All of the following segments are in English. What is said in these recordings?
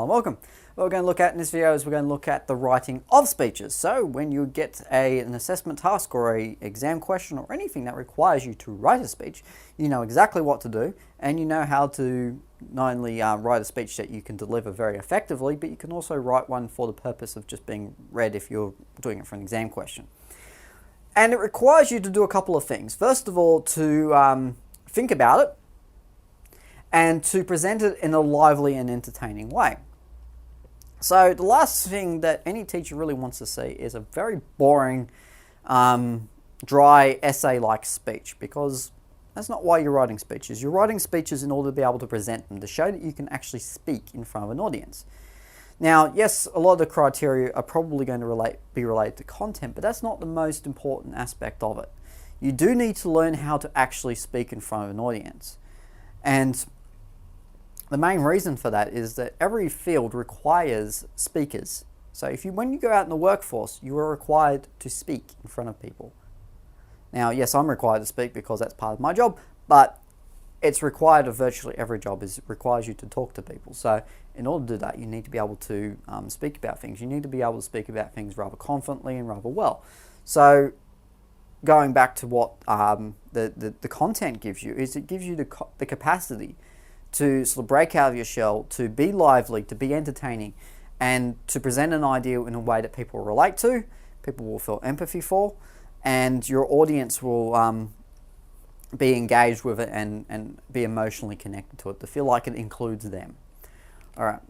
Welcome. What we're going to look at in this video is we're going to look at the writing of speeches. So when you get an assessment task or an exam question or anything that requires you to write a speech, you know exactly what to do, and you know how to not only write a speech that you can deliver very effectively, but you can also write one for the purpose of just being read if you're doing it for an exam question. And it requires you to do a couple of things. First of all, to think about it and to present it in a lively and entertaining way. So the last thing that any teacher really wants to see is a very boring, dry essay-like speech, because that's not why you're writing speeches. You're writing speeches in order to be able to present them, to show that you can actually speak in front of an audience. Now, yes, a lot of the criteria are probably going to be related to content, but that's not the most important aspect of it. You do need to learn how to actually speak in front of an audience. And the main reason for that is that every field requires speakers. So when you go out in the workforce, you are required to speak in front of people. Now, yes, I'm required to speak because that's part of my job, but it's required of virtually every job. It requires you to talk to people. So in order to do that, you need to be able to speak about things. You need to be able to speak about things rather confidently and rather well. So going back to what the content gives you, is it gives you the capacity to sort of break out of your shell, to be lively, to be entertaining, and to present an idea in a way that people relate to, people will feel empathy for, and your audience will be engaged with it and be emotionally connected to it, to feel like it includes them. All right.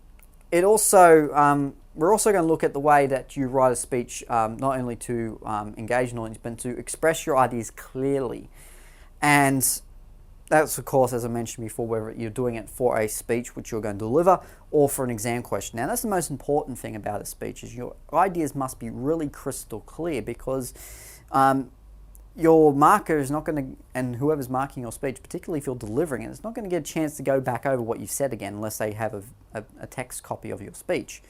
It also, we're also going to look at the way that you write a speech, not only to engage an audience, but to express your ideas clearly. And that's, of course, as I mentioned before, whether you're doing it for a speech which you're going to deliver or for an exam question. Now, that's the most important thing about a speech, is your ideas must be really crystal clear, because your marker is not going to, and whoever's marking your speech, particularly if you're delivering it, is not going to get a chance to go back over what you've said again unless they have a text copy of your speech.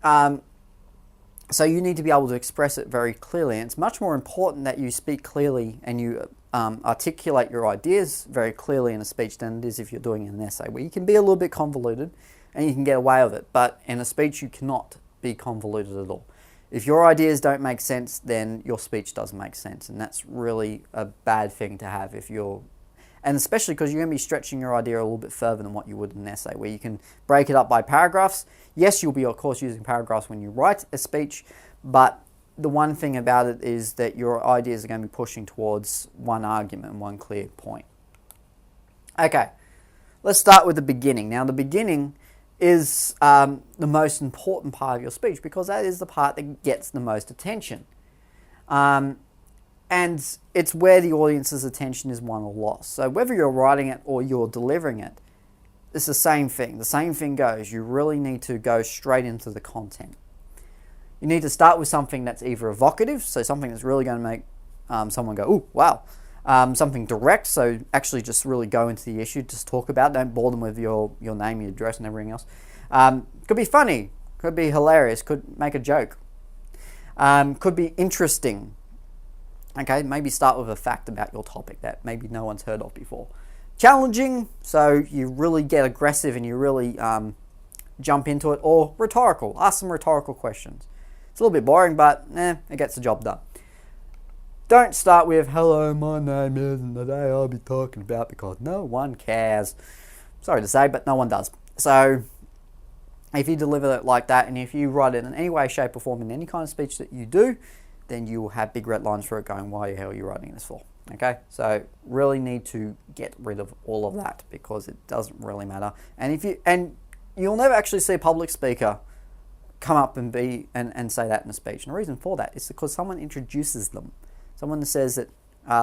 So you need to be able to express it very clearly, and it's much more important that you speak clearly and you articulate your ideas very clearly in a speech than it is if you're doing an essay, where you can be a little bit convoluted and you can get away with it, but in a speech you cannot be convoluted at all. If your ideas don't make sense, then your speech doesn't make sense, and that's really a bad thing to have and especially because you're going to be stretching your idea a little bit further than what you would in an essay, where you can break it up by paragraphs. Yes, you'll be, of course, using paragraphs when you write a speech, but the one thing about it is that your ideas are going to be pushing towards one argument and one clear point. Okay, let's start with the beginning. Now, the beginning is the most important part of your speech, because that is the part that gets the most attention. And it's where the audience's attention is won or lost. So whether you're writing it or you're delivering it, it's the same thing. The same thing goes. You really need to go straight into the content. You need to start with something that's either evocative, so something that's really going to make someone go, ooh, wow. Something direct, so actually just really go into the issue, just talk about it. Don't bore them with your name, your address, and everything else. Could be funny, could be hilarious, could make a joke, could be interesting. Okay, maybe start with a fact about your topic that maybe no one's heard of before. Challenging, so you really get aggressive and you really jump into it. Or rhetorical, ask some rhetorical questions. It's a little bit boring, but it gets the job done. Don't start with, hello, my name is, and today I'll be talking about, because no one cares. Sorry to say, but no one does. So if you deliver it like that, and if you write it in any way, shape or form in any kind of speech that you do, then you will have big red lines for it going, why the hell are you writing this for? Okay, so really need to get rid of all of that, because it doesn't really matter. And you'll never actually see a public speaker come up and say that in a speech. And the reason for that is because someone introduces them. Someone says that,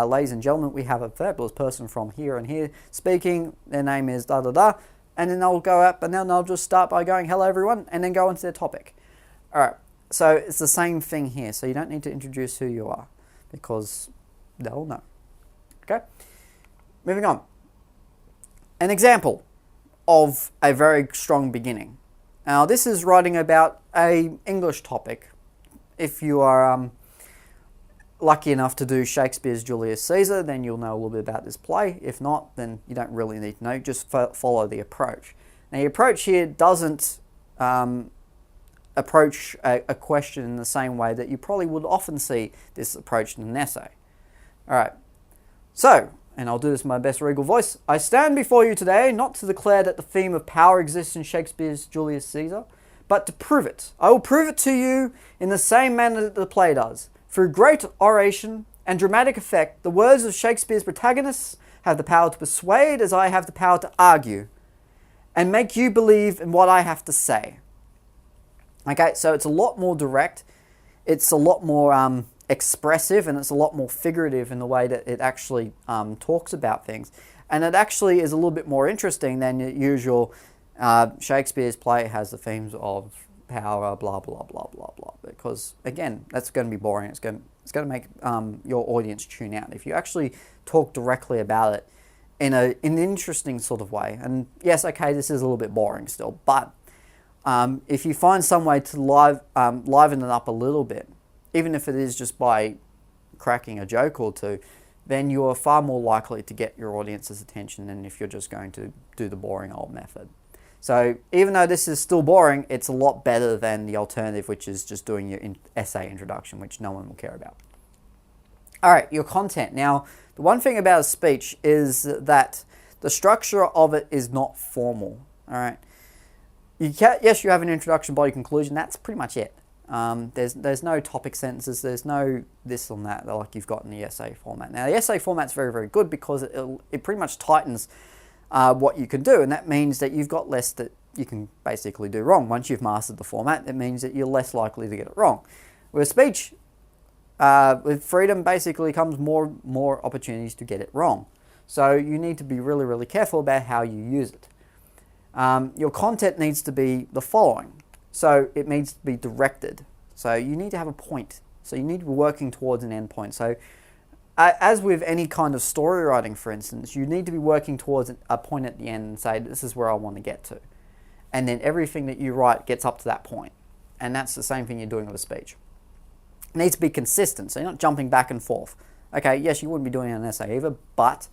ladies and gentlemen, we have a fabulous person from here and here speaking. Their name is da da da, and then they'll go up and then they'll just start by going, hello everyone, and then go into their topic. All right. So it's the same thing here. So you don't need to introduce who you are, because they'll know. Okay? Moving on. An example of a very strong beginning. Now, this is writing about an English topic. If you are lucky enough to do Shakespeare's Julius Caesar, then you'll know a little bit about this play. If not, then you don't really need to know. Just follow the approach. Now, the approach here doesn't approach a question in the same way that you probably would often see this approached in an essay. All right. So, and I'll do this in my best regal voice, I stand before you today not to declare that the theme of power exists in Shakespeare's Julius Caesar, but to prove it. I will prove it to you in the same manner that the play does. Through great oration and dramatic effect, the words of Shakespeare's protagonists have the power to persuade as I have the power to argue, and make you believe in what I have to say. Okay, so it's a lot more direct, it's a lot more expressive, and it's a lot more figurative in the way that it actually talks about things. And it actually is a little bit more interesting than your usual Shakespeare's play has the themes of power, blah, blah, blah, blah, blah. Because, again, that's going to be boring. It's going to make your audience tune out. If you actually talk directly about it in an interesting sort of way, and yes, okay, this is a little bit boring still, but if you find some way to liven it up a little bit, even if it is just by cracking a joke or two, then you're far more likely to get your audience's attention than if you're just going to do the boring old method. So even though this is still boring, it's a lot better than the alternative, which is just doing your essay introduction, which no one will care about. All right, your content. Now, the one thing about a speech is that the structure of it is not formal. All right. Yes, you have an introduction, body, conclusion. That's pretty much it. There's no topic sentences. There's no this and that like you've got in the essay format. Now, the essay format's very, very good because it pretty much tightens what you can do, and that means that you've got less that you can basically do wrong. Once you've mastered the format, it means that you're less likely to get it wrong. With speech, with freedom, basically comes more opportunities to get it wrong. So you need to be really, really careful about how you use it. Your content needs to be the following. So it needs to be directed. So you need to have a point. So you need to be working towards an end point. So as with any kind of story writing, for instance, you need to be working towards a point at the end and say, this is where I want to get to. And then everything that you write gets up to that point. And that's the same thing you're doing with a speech. It needs to be consistent, so you're not jumping back and forth. Okay, yes, you wouldn't be doing an essay either, but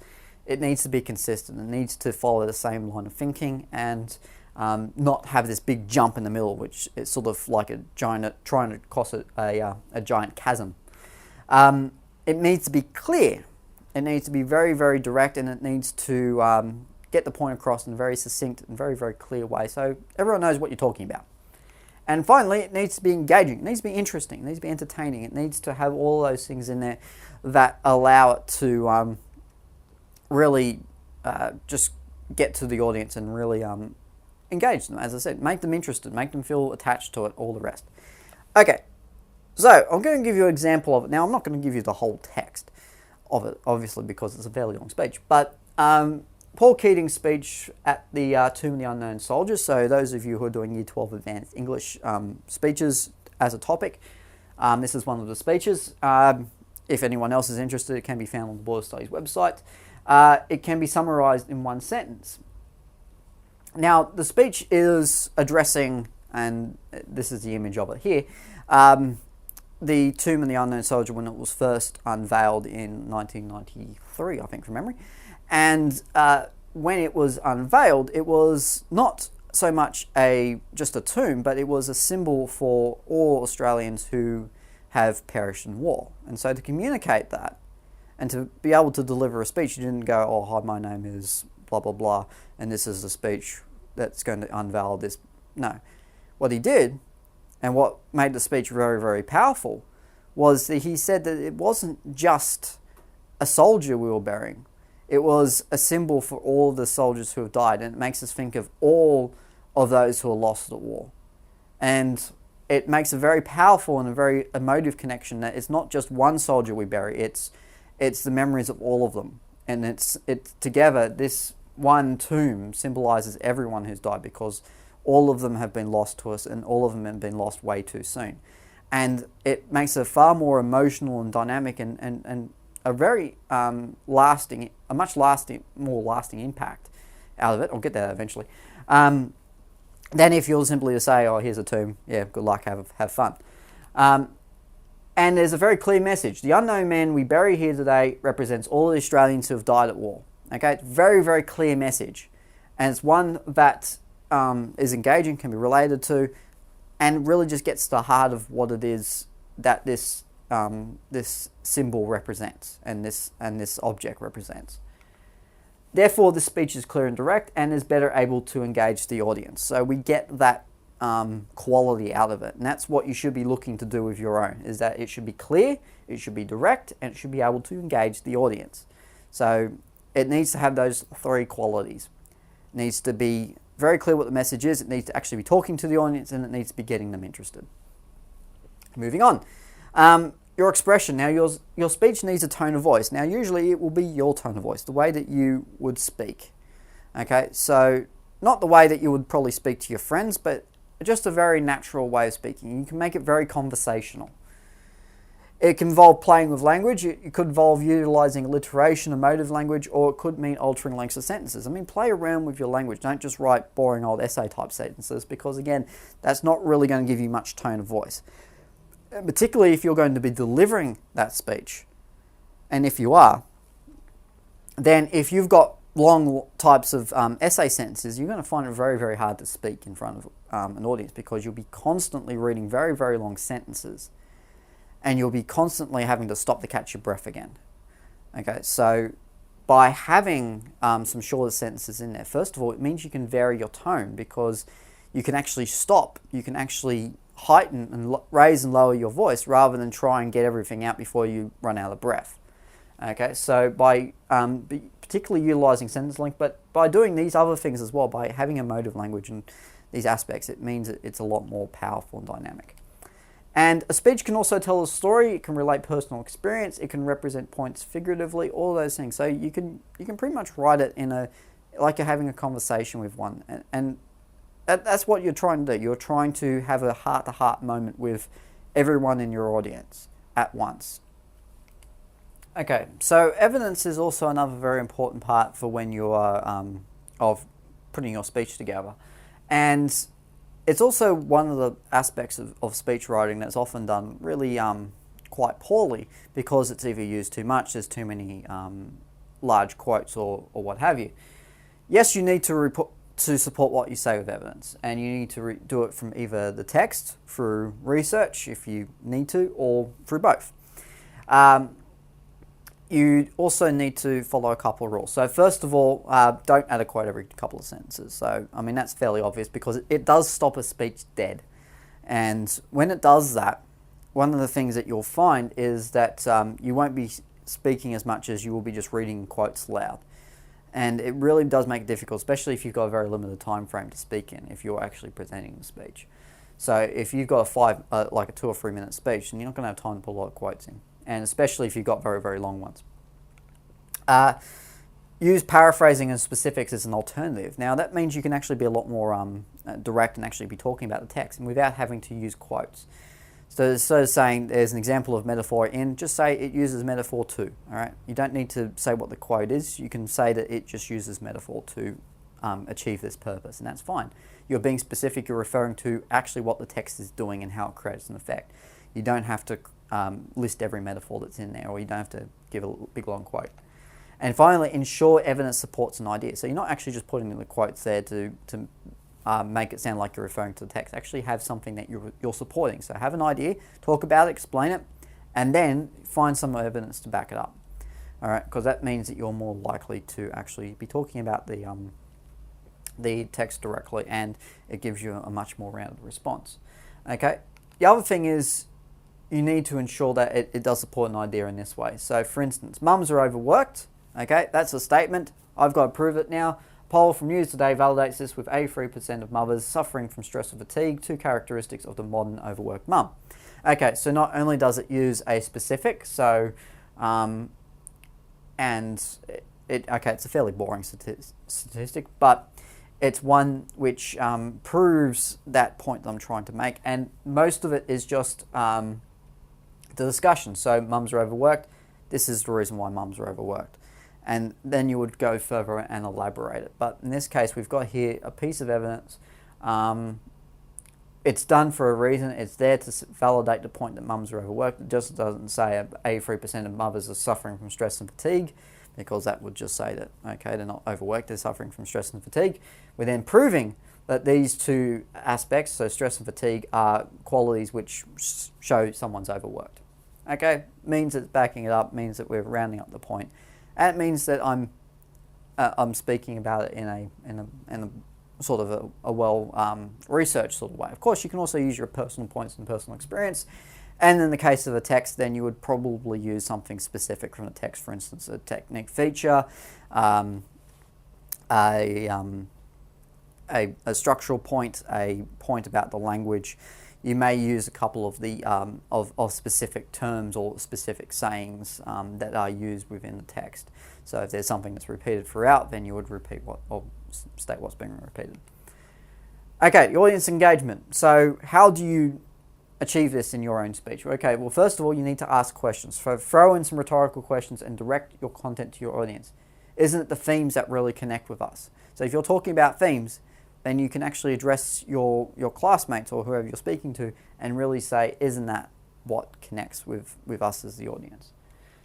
it needs to be consistent. It needs to follow the same line of thinking and not have this big jump in the middle, which is sort of like a giant trying to cross a giant chasm. It needs to be clear. It needs to be very, very direct, and it needs to get the point across in a very succinct and very, very clear way so everyone knows what you're talking about. And finally, it needs to be engaging. It needs to be interesting. It needs to be entertaining. It needs to have all those things in there that allow it to really just get to the audience and really engage them. As I said, make them interested, make them feel attached to it, all the rest. Okay. So, I'm going to give you an example of it. Now, I'm not going to give you the whole text of it, obviously, because it's a fairly long speech. But Paul Keating's speech at the Tomb of the Unknown Soldiers, so those of you who are doing Year 12 Advanced English speeches as a topic, this is one of the speeches. If anyone else is interested, it can be found on the Border Studies website. It can be summarised in one sentence. Now, the speech is addressing, and this is the image of it here, the Tomb of the Unknown Soldier when it was first unveiled in 1993, I think, from memory. And when it was unveiled, it was not so much just a tomb, but it was a symbol for all Australians who have perished in war. And so to communicate that, and to be able to deliver a speech, you didn't go, oh, hi, my name is blah, blah, blah, and this is the speech that's going to unveil this. No. What he did, and what made the speech very, very powerful, was that he said that it wasn't just a soldier we were burying. It was a symbol for all the soldiers who have died, and it makes us think of all of those who are lost at war. And it makes a very powerful and a very emotive connection that it's not just one soldier we bury, it's the memories of all of them. And it's together, this one tomb symbolises everyone who's died, because all of them have been lost to us, and all of them have been lost way too soon. And it makes a far more emotional and dynamic and a very much more lasting impact out of it. I'll get there eventually. Than if you're simply to say, oh, here's a tomb, yeah, good luck, have fun. And there's a very clear message. The unknown man we bury here today represents all the Australians who have died at war. Okay, it's a very, very clear message. And it's one that is engaging, can be related to, and really just gets to the heart of what it is that this symbol represents and this object represents. Therefore, the speech is clear and direct and is better able to engage the audience. So we get that quality out of it, and that's what you should be looking to do with your own, is that it should be clear, it should be direct, and it should be able to engage the audience. So it needs to have those three qualities. It needs to be very clear what the message is, it needs to actually be talking to the audience, and it needs to be getting them interested. Moving on. Your expression. Now, your speech needs a tone of voice. Now, usually it will be your tone of voice, the way that you would speak. Okay, so not the way that you would probably speak to your friends, but just a very natural way of speaking. You can make it very conversational. It can involve playing with language. It could involve utilizing alliteration, emotive language, or it could mean altering lengths of sentences. I mean, play around with your language. Don't just write boring old essay type sentences, because again, that's not really going to give you much tone of voice. Particularly if you're going to be delivering that speech, and if you are, then if you've got long types of essay sentences, you're going to find it very, very hard to speak in front of an audience, because you'll be constantly reading very, very long sentences, and you'll be constantly having to stop to catch your breath again. Okay, so by having some shorter sentences in there, first of all, it means you can vary your tone, because you can actually stop, you can actually heighten and raise and lower your voice rather than try and get everything out before you run out of breath. Okay, so by particularly utilizing sentence length, but by doing these other things as well, by having emotive language and these aspects, it means it's a lot more powerful and dynamic. And a speech can also tell a story, it can relate personal experience, it can represent points figuratively, all those things. So you can pretty much write it like you're having a conversation with one, and that's what you're trying to do. You're trying to have a heart-to-heart moment with everyone in your audience at once. Okay, so evidence is also another very important part for when you are of putting your speech together. And it's also one of the aspects of speech writing that's often done really quite poorly, because it's either used too much, there's too many large quotes or what have you. Yes, you need to support what you say with evidence, and you need to do it from either the text, through research if you need to, or through both. You also need to follow a couple of rules. So first of all, don't add a quote every couple of sentences. So I mean, that's fairly obvious, because it does stop a speech dead. And when it does that, one of the things that you'll find is that you won't be speaking as much as you will be just reading quotes loud. And it really does make it difficult, especially if you've got a very limited time frame to speak in, if you're actually presenting the speech. So if you've got like a 2 or 3 minute speech, then you're not going to have time to put a lot of quotes in, and especially if you've got very, very long ones. Use paraphrasing and specifics as an alternative. Now that means you can actually be a lot more direct and actually be talking about the text, and without having to use quotes. So instead of saying there's an example of metaphor in, just say it uses metaphor too. All right, you don't need to say what the quote is. You can say that it just uses metaphor to achieve this purpose, and that's fine. You're being specific. You're referring to actually what the text is doing and how it creates an effect. You don't have to list every metaphor that's in there, or you don't have to give a big long quote. And finally, ensure evidence supports an idea. So you're not actually just putting in the quotes there to make it sound like you're referring to the text. Actually have something that you're supporting. So have an idea, talk about it, explain it, and then find some evidence to back it up. All right, because that means that you're more likely to actually be talking about the text directly, and it gives you a much more rounded response. Okay. The other thing is you need to ensure that it does support an idea in this way. So, for instance, mums are overworked. Okay, that's a statement. I've got to prove it now. Poll from News Today validates this, with 83% of mothers suffering from stress or fatigue, 2 characteristics of the modern overworked mum. Okay, so not only does it use a specific, so, it's a fairly boring statistic, but it's one which proves that point that I'm trying to make, and most of it is just the discussion. So mums are overworked. This is the reason why mums are overworked. And then you would go further and elaborate it. But in this case, we've got here a piece of evidence. It's done for a reason. It's there to validate the point that mums are overworked. It just doesn't say 83% of mothers are suffering from stress and fatigue, because that would just say that, okay, they're not overworked, they're suffering from stress and fatigue. We're then proving that these two aspects, so stress and fatigue, are qualities which show someone's overworked. Okay, means it's backing it up, means that we're rounding up the point, and it means that I'm speaking about it in a sort of a well researched sort of way. Of course, you can also use your personal points and personal experience, and in the case of a text, then you would probably use something specific from the text, for instance, a technique feature, a structural point, a point about the language. You may use a couple of the of specific terms or specific sayings that are used within the text. So if there's something that's repeated throughout, then you would repeat or state what's being repeated. Okay, the audience engagement. So how do you achieve this in your own speech? Okay, well, first of all, you need to ask questions. So throw in some rhetorical questions and direct your content to your audience. Isn't it the themes that really connect with us? So if you're talking about themes, then you can actually address your classmates or whoever you're speaking to and really say, isn't that what connects with us as the audience?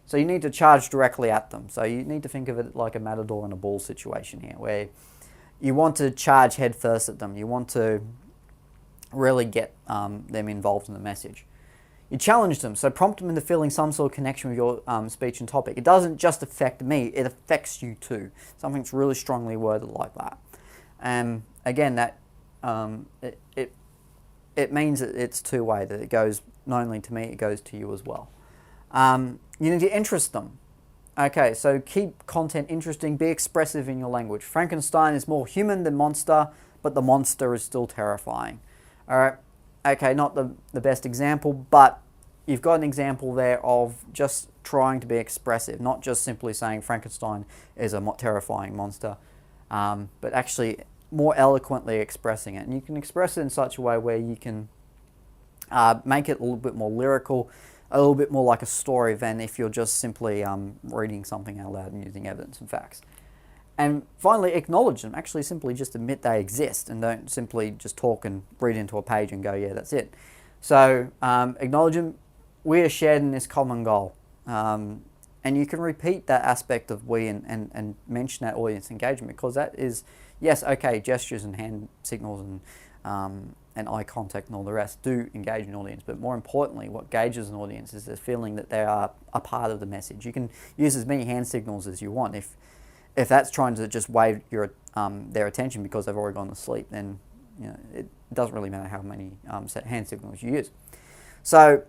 So you need to charge directly at them. So you need to think of it like a matador and a bull situation here, where you want to charge head first at them. You want to really get them involved in the message. You challenge them, so prompt them into feeling some sort of connection with your speech and topic. It doesn't just affect me, it affects you too. Something's really strongly worded like that. And again, that it means that it's two-way, that it goes not only to me, it goes to you as well. You need to interest them. Okay, so keep content interesting, be expressive in your language. Frankenstein is more human than monster, but the monster is still terrifying. All right, okay, not the best example, but you've got an example there of just trying to be expressive, not just simply saying Frankenstein is a terrifying monster, but actually more eloquently expressing it. And you can express it in such a way where you can make it a little bit more lyrical, a little bit more like a story than if you're just simply reading something out loud and using evidence and facts. And finally, acknowledge them. Actually, simply just admit they exist and don't simply just talk and read into a page and go, yeah, that's it. So acknowledge them. We are shared in this common goal. And you can repeat that aspect of we and mention that audience engagement, because that is, yes, okay, gestures and hand signals and eye contact and all the rest do engage an audience, but more importantly, what gauges an audience is the feeling that they are a part of the message. You can use as many hand signals as you want. If that's trying to just wave their attention because they've already gone to sleep, then it doesn't really matter how many hand signals you use. So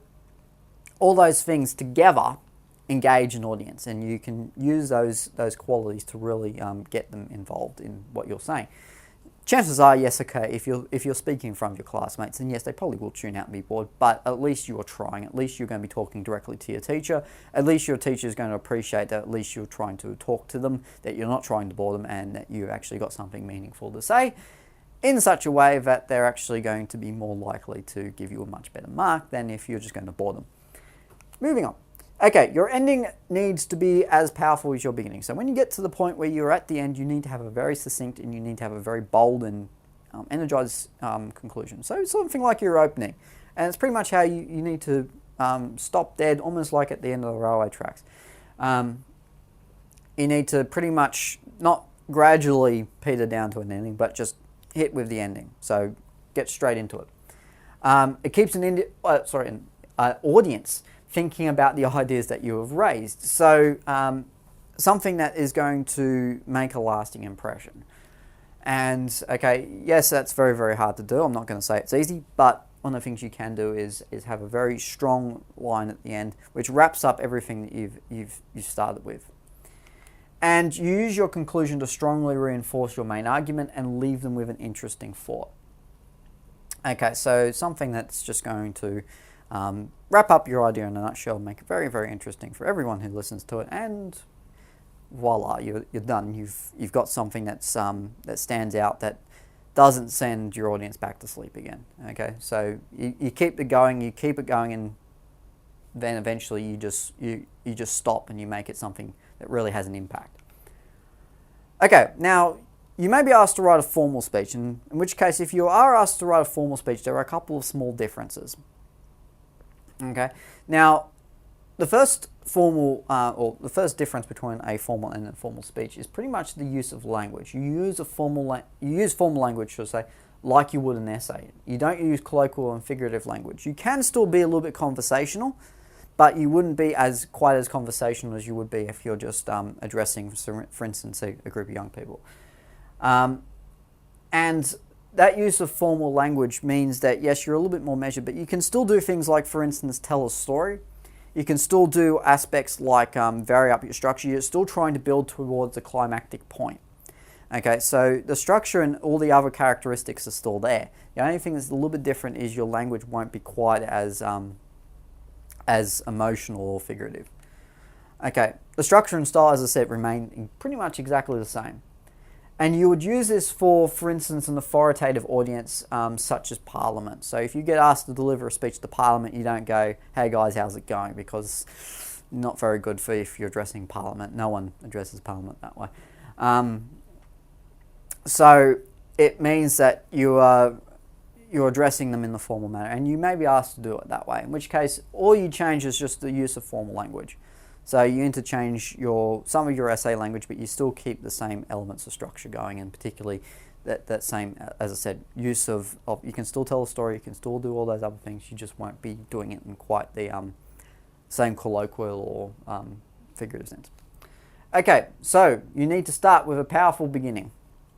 all those things together engage an audience, and you can use those qualities to really get them involved in what you're saying. Chances are, yes, okay, if you're speaking in front of your classmates, then yes, they probably will tune out and be bored, but at least you're trying. At least you're going to be talking directly to your teacher. At least your teacher is going to appreciate that at least you're trying to talk to them, that you're not trying to bore them, and that you've actually got something meaningful to say in such a way that they're actually going to be more likely to give you a much better mark than if you're just going to bore them. Moving on. Okay, your ending needs to be as powerful as your beginning. So when you get to the point where you're at the end, you need to have a very succinct and you need to have a very bold and energized conclusion. So something like your opening. And it's pretty much how you need to stop dead, almost like at the end of the railway tracks. You need to pretty much not gradually peter down to an ending, but just hit with the ending. So get straight into it. It keeps an audience thinking about the ideas that you have raised. So something that is going to make a lasting impression. And okay, yes, that's very, very hard to do. I'm not going to say it's easy, but one of the things you can do is have a very strong line at the end, which wraps up everything that you've started with. And you use your conclusion to strongly reinforce your main argument and leave them with an interesting thought. Okay, so something that's just going to wrap up your idea in a nutshell, make it very, very interesting for everyone who listens to it, and voila, you're done. You've got something that stands out, that doesn't send your audience back to sleep again. Okay, so you keep it going, and then eventually you just stop and you make it something that really has an impact. Okay, now you may be asked to write a formal speech, in which case, if you are asked to write a formal speech, there are a couple of small differences. Okay. Now, the first difference between a formal and informal speech is pretty much the use of language. You use formal language to say like you would an essay. You don't use colloquial and figurative language. You can still be a little bit conversational, but you wouldn't be quite as conversational as you would be if you're just addressing, for instance, a group of young people. And that use of formal language means that, yes, you're a little bit more measured, but you can still do things like, for instance, tell a story. You can still do aspects like vary up your structure. You're still trying to build towards a climactic point. Okay, so the structure and all the other characteristics are still there. The only thing that's a little bit different is your language won't be quite as emotional or figurative. Okay, the structure and style, as I said, remain pretty much exactly the same. And you would use this for instance, an authoritative audience such as Parliament. So if you get asked to deliver a speech to Parliament, you don't go, hey guys, how's it going? Because not very good for if you're addressing Parliament. No one addresses Parliament that way. So it means that you're addressing them in the formal manner, and you may be asked to do it that way, in which case all you change is just the use of formal language. So you interchange some of your essay language, but you still keep the same elements of structure going, and particularly that same, as I said, use of you can still tell a story, you can still do all those other things, you just won't be doing it in quite the same colloquial or figurative sense. Okay, so you need to start with a powerful beginning.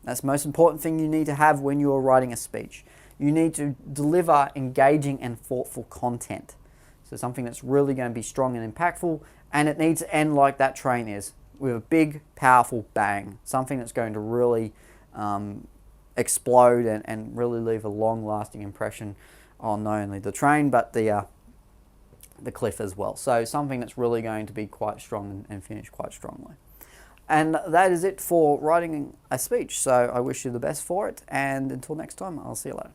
That's the most important thing you need to have when you're writing a speech. You need to deliver engaging and thoughtful content. So something that's really going to be strong and impactful, and it needs to end like that train is, with a big, powerful bang. Something that's going to really explode and really leave a long-lasting impression on not only the train, but the cliff as well. So something that's really going to be quite strong and finish quite strongly. And that is it for writing a speech. So I wish you the best for it, and until next time, I'll see you later.